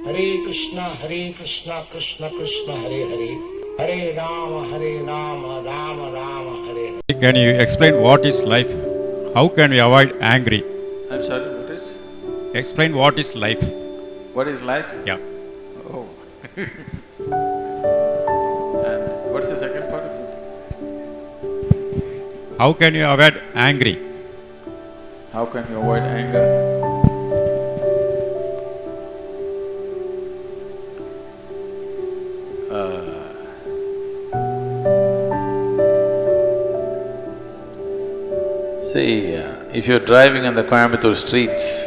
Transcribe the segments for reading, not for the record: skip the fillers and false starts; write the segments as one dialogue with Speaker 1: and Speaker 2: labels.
Speaker 1: Hare Krishna, Krishna Krishna, Hare Hare, Hare Rama, Rama Rama, Hare Hare.
Speaker 2: Can you explain what is life? How can we avoid angry?
Speaker 3: I'm sorry, what is?
Speaker 2: Explain what is life.
Speaker 3: What is life?
Speaker 2: Yeah.
Speaker 3: Oh. And what's the second part of it?
Speaker 2: How can you avoid angry?
Speaker 3: How can you avoid anger? See, if you're driving in the Coimbatore streets,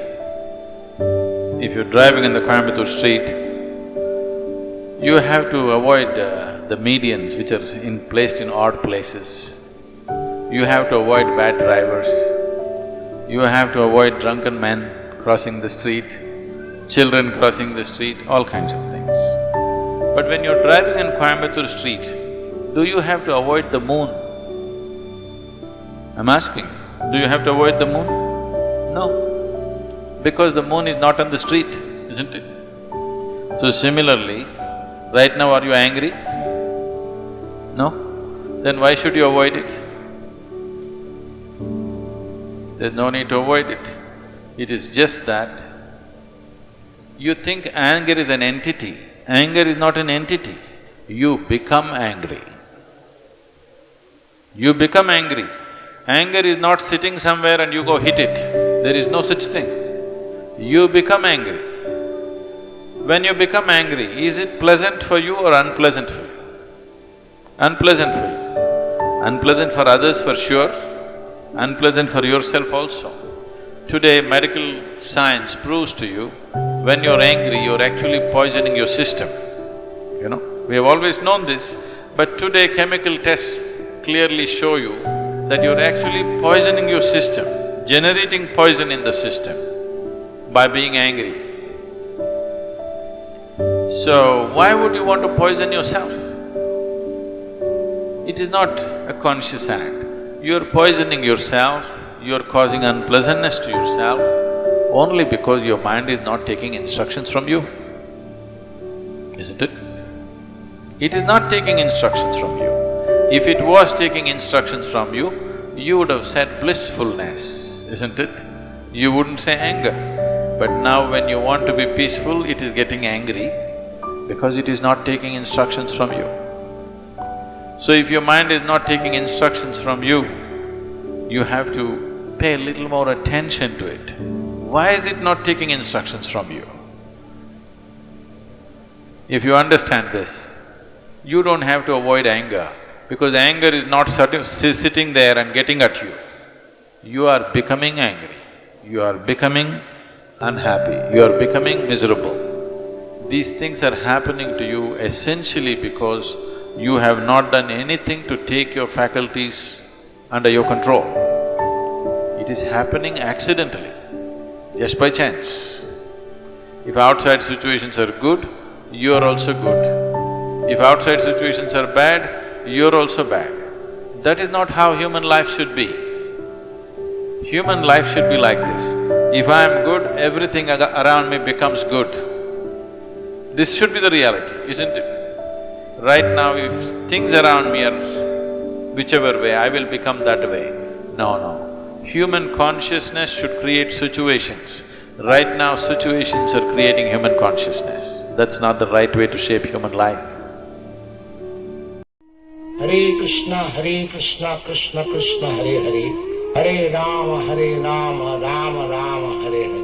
Speaker 3: you have to avoid the medians which are placed in odd places. You have to avoid bad drivers. You have to avoid drunken men crossing the street, children crossing the street, all kinds of things. But when you're driving in Coimbatore street, do you have to avoid the moon? I'm asking, do you have to avoid the moon? No, because the moon is not on the street, isn't it? So similarly, right now are you angry? No? Then why should you avoid it? There's no need to avoid it. It is just that you think anger is an entity. Anger is not an entity. You become angry. You become angry. Anger is not sitting somewhere and you go hit it. There is no such thing. You become angry. When you become angry, is it pleasant for you or unpleasant for you? Unpleasant for you. Unpleasant for others for sure, unpleasant for yourself also. Today, medical science proves to you, when you're angry, you're actually poisoning your system. You know, we have always known this, but today chemical tests clearly show you that you're actually poisoning your system, generating poison in the system by being angry. So, why would you want to poison yourself? It is not a conscious act. You're poisoning yourself, you're causing unpleasantness to yourself only because your mind is not taking instructions from you, isn't it? It is not taking instructions from you. If it was taking instructions from you, you would have said blissfulness, isn't it? You wouldn't say anger. But now when you want to be peaceful, it is getting angry because it is not taking instructions from you. So if your mind is not taking instructions from you, you have to pay a little more attention to it. Why is it not taking instructions from you? If you understand this, you don't have to avoid anger, because anger is not sitting there and getting at you. You are becoming angry, you are becoming unhappy, you are becoming miserable. These things are happening to you essentially because you have not done anything to take your faculties under your control. It is happening accidentally, just by chance. If outside situations are good, you are also good. If outside situations are bad, you're also bad. That is not how human life should be. Human life should be like this. If I am good, everything around me becomes good. This should be the reality, isn't it? Right now, if things around me are whichever way, I will become that way. No. Human consciousness should create situations. Right now, situations are creating human consciousness. That's not the right way to shape human life.
Speaker 1: Hare Krishna, Krishna Krishna, Hare Hare, Hare Rama, Rama Rama, Hare Hare.